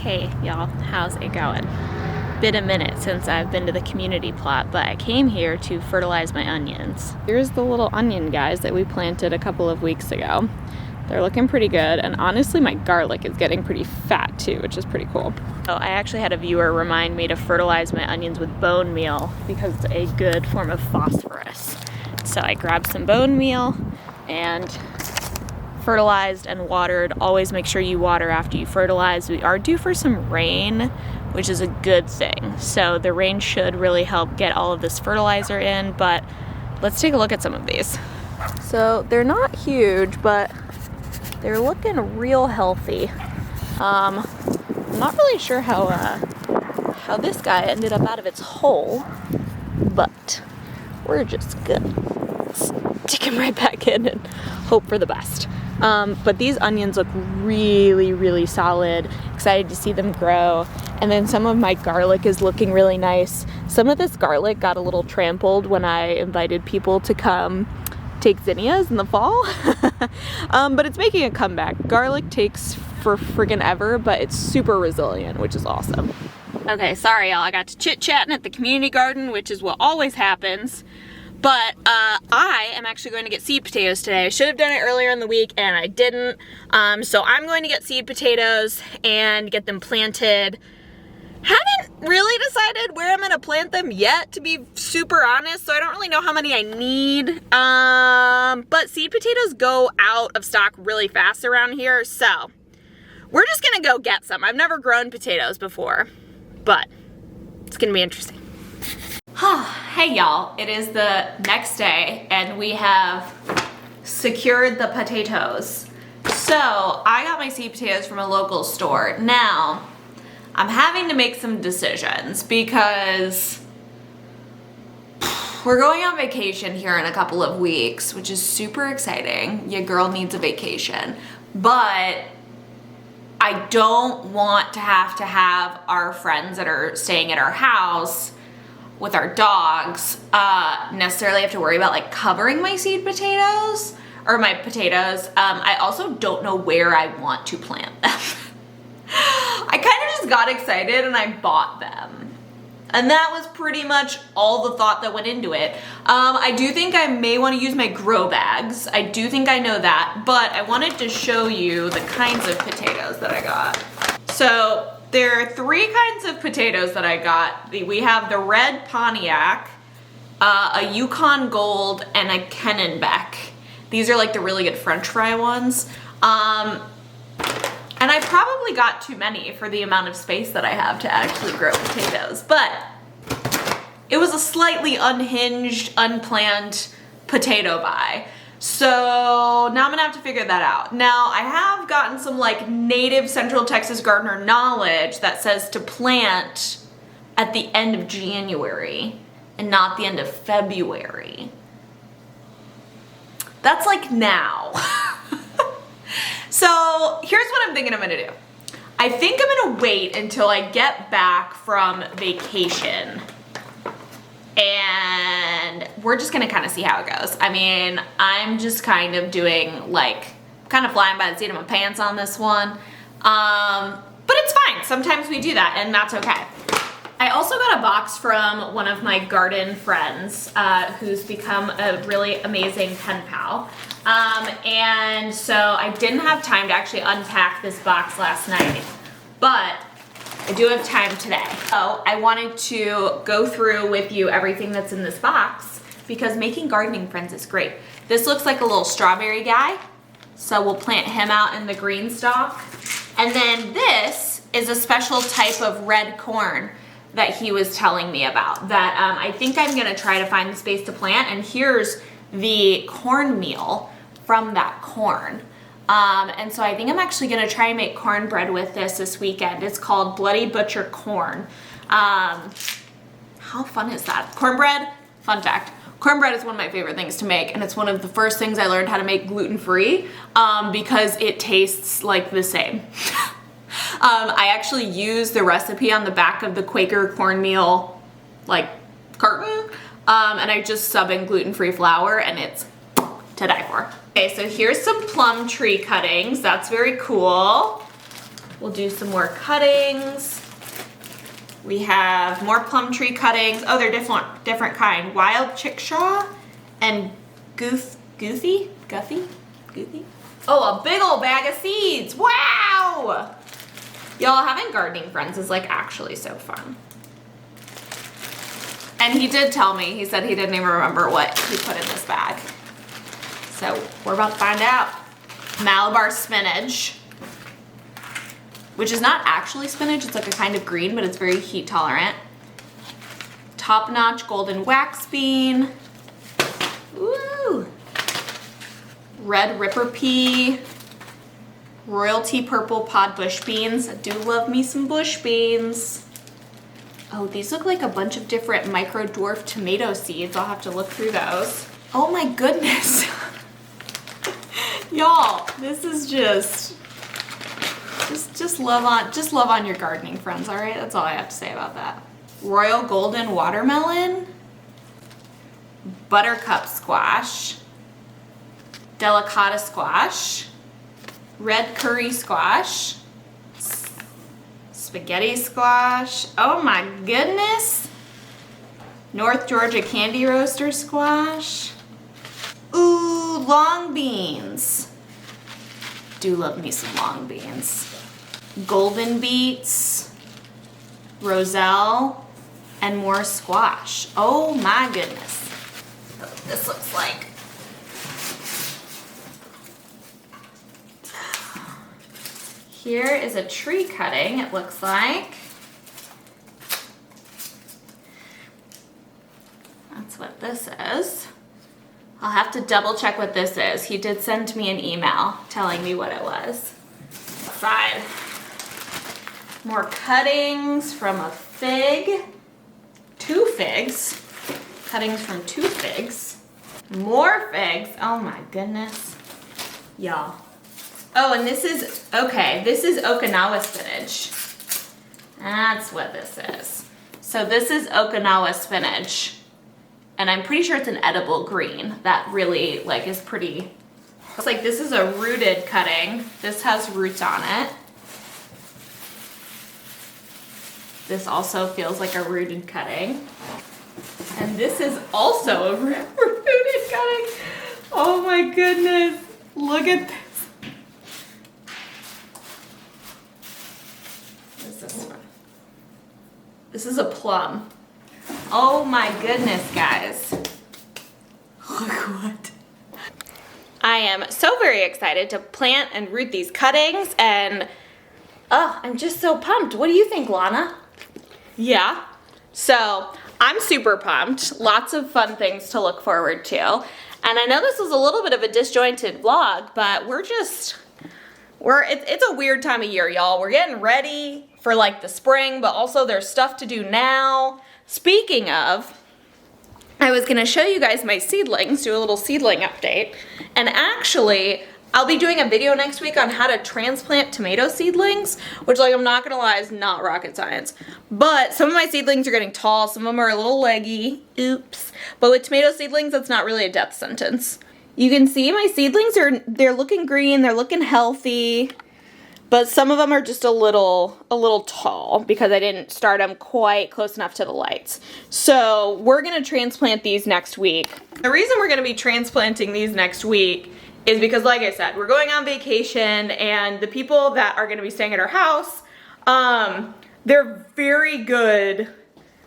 Hey y'all, how's it going? Been a minute since I've been to the community plot, but I came here to fertilize my onions. Here's the little onion guys that we planted a couple of weeks ago. They're looking pretty good, and honestly my garlic is getting pretty fat too, which is pretty cool. So I actually had a viewer remind me to fertilize my onions with bone meal because it's a good form of phosphorus. So I grabbed some bone meal and fertilized and watered. Always make sure you water after you fertilize. We are due for some rain, which is a good thing. So the rain should really help get all of this fertilizer in, but let's take a look at some of these. So they're not huge, but they're looking real healthy. I'm not really sure how this guy ended up out of its hole, but we're just gonna stick him right back in and hope for the best. But these onions look really, really solid. Excited to see them grow. And then some of my garlic is looking really nice. Some of this garlic got a little trampled when I invited people to come take zinnias in the fall. But it's making a comeback. Garlic takes for friggin' ever, but it's super resilient, which is awesome. Okay, sorry y'all, I got to chit-chatting at the community garden, which is what always happens. But I am actually going to get seed potatoes today. I should have done it earlier in the week and I didn't. So I'm going to get seed potatoes and get them planted. Haven't really decided where I'm gonna plant them yet, to be super honest, so I don't really know how many I need. But seed potatoes go out of stock really fast around here, so we're just gonna go get some. I've never grown potatoes before, but it's gonna be interesting. Hey y'all, it is the next day and we have secured the potatoes. So I got my seed potatoes from a local store. Now, I'm having to make some decisions because we're going on vacation here in a couple of weeks, which is super exciting. Your girl needs a vacation. But I don't want to have our friends that are staying at our house with our dogs necessarily have to worry about like covering my seed potatoes or my potatoes. I also don't know where I want to plant them. I kind of just got excited and I bought them. And that was pretty much all the thought that went into it. I do think I may want to use my grow bags. I do think I know that, but I wanted to show you the kinds of potatoes that I got. So there are three kinds of potatoes that I got. We have the red Pontiac, a Yukon Gold, and a Kennenbeck. These are like the really good French fry ones. And I probably got too many for the amount of space that I have to actually grow potatoes, but it was a slightly unhinged, unplanned potato buy. So now I'm gonna have to figure that out. Now I have gotten some like native Central Texas gardener knowledge that says to plant at the end of January and not the end of February. That's like now. So here's what I'm thinking I'm gonna do. I think I'm gonna wait until I get back from vacation and we're just gonna kind of see how it goes. I mean, I'm just kind of doing like, kind of flying by the seat of my pants on this one. But it's fine, sometimes we do that and that's okay. I also got a box from one of my garden friends who's become a really amazing pen pal. And so I didn't have time to actually unpack this box last night, but I do have time today. So I wanted to go through with you everything that's in this box because making gardening friends is great. This looks like a little strawberry guy, so we'll plant him out in the green stalk. And then this is a special type of red corn that he was telling me about that I think I'm gonna try to find the space to plant, and here's the cornmeal from that corn. And so I think I'm actually gonna try and make cornbread with this weekend. It's called Bloody Butcher Corn. How fun is that? Cornbread, fun fact, cornbread is one of my favorite things to make, and it's one of the first things I learned how to make gluten-free because it tastes like the same. I actually used the recipe on the back of the Quaker cornmeal like carton, and I just sub in gluten-free flour and it's to die for. Okay, so here's some plum tree cuttings. That's very cool. We'll do some more cuttings. We have more plum tree cuttings. Oh, they're different kind. Wild chickshaw and Goofy? Oh, a big old bag of seeds. Wow! Y'all, having gardening friends is like actually so fun. And he did tell me, he said he didn't even remember what he put in this bag. So we're about to find out. Malabar spinach, which is not actually spinach, it's like a kind of green, but it's very heat tolerant. Top-notch golden wax bean. Ooh. Red ripper pea. Royalty purple pod bush beans. I do love me some bush beans. Oh, these look like a bunch of different micro dwarf tomato seeds. I'll have to look through those. Oh my goodness. Y'all, this is just love on your gardening friends, all right? That's all I have to say about that. Royal golden watermelon, buttercup squash, delicata squash, red curry squash, spaghetti squash. Oh my goodness. North Georgia candy roaster squash. Ooh, long beans. Do love me some long beans. Golden beets, roselle, and more squash. Oh my goodness. That's what this looks like. Here is a tree cutting, it looks like. That's what this is. I'll have to double check what this is. He did send me an email telling me what it was. Side. More cuttings from a fig. 2 figs. Cuttings from 2 figs. More figs. Oh my goodness. Y'all. Oh, and this is Okinawa spinach. That's what this is. So this is Okinawa spinach. And I'm pretty sure it's an edible green that really like is pretty. It's like this is a rooted cutting. This has roots on it. This also feels like a rooted cutting. And this is also a rooted cutting. Oh my goodness. Look at this. What is this one? This is a plum. Oh my goodness, guys. Look what. I am so very excited to plant and root these cuttings, and oh, I'm just so pumped. What do you think, Lana? Yeah. So I'm super pumped. Lots of fun things to look forward to. And I know this was a little bit of a disjointed vlog, but it's a weird time of year, y'all. We're getting ready for like the spring, but also there's stuff to do now. Speaking of, I was gonna show you guys my seedlings, do a little seedling update. And actually, I'll be doing a video next week on how to transplant tomato seedlings, which, like, I'm not gonna lie, is not rocket science. But some of my seedlings are getting tall, some of them are a little leggy, oops. But with tomato seedlings, that's not really a death sentence. You can see my seedlings they're looking green, they're looking healthy, but some of them are just a little tall because I didn't start them quite close enough to the lights. So we're gonna transplant these next week. The reason we're gonna be transplanting these next week is because, like I said, we're going on vacation, and the people that are gonna be staying at our house, they're very good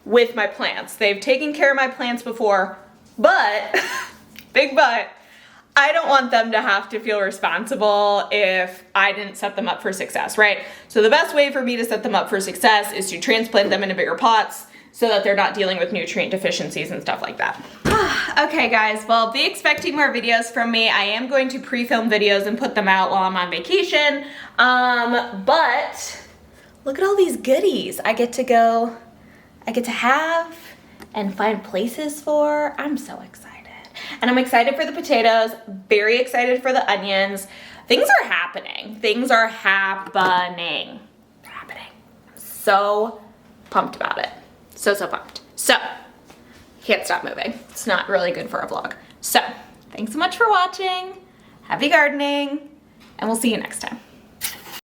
with my plants. They've taken care of my plants before, but, big but, I don't want them to have to feel responsible if I didn't set them up for success, right? So the best way for me to set them up for success is to transplant them into bigger pots so that they're not dealing with nutrient deficiencies and stuff like that. Okay guys, well, be expecting more videos from me. I am going to pre-film videos and put them out while I'm on vacation. But look at all these goodies I get to have and find places for. I'm so excited. And I'm excited for the potatoes, very excited for the onions. Things are happening. Things are happening. They're happening. I'm so pumped about it. So pumped. So, can't stop moving. It's not really good for a vlog. So, thanks so much for watching. Happy gardening, and we'll see you next time.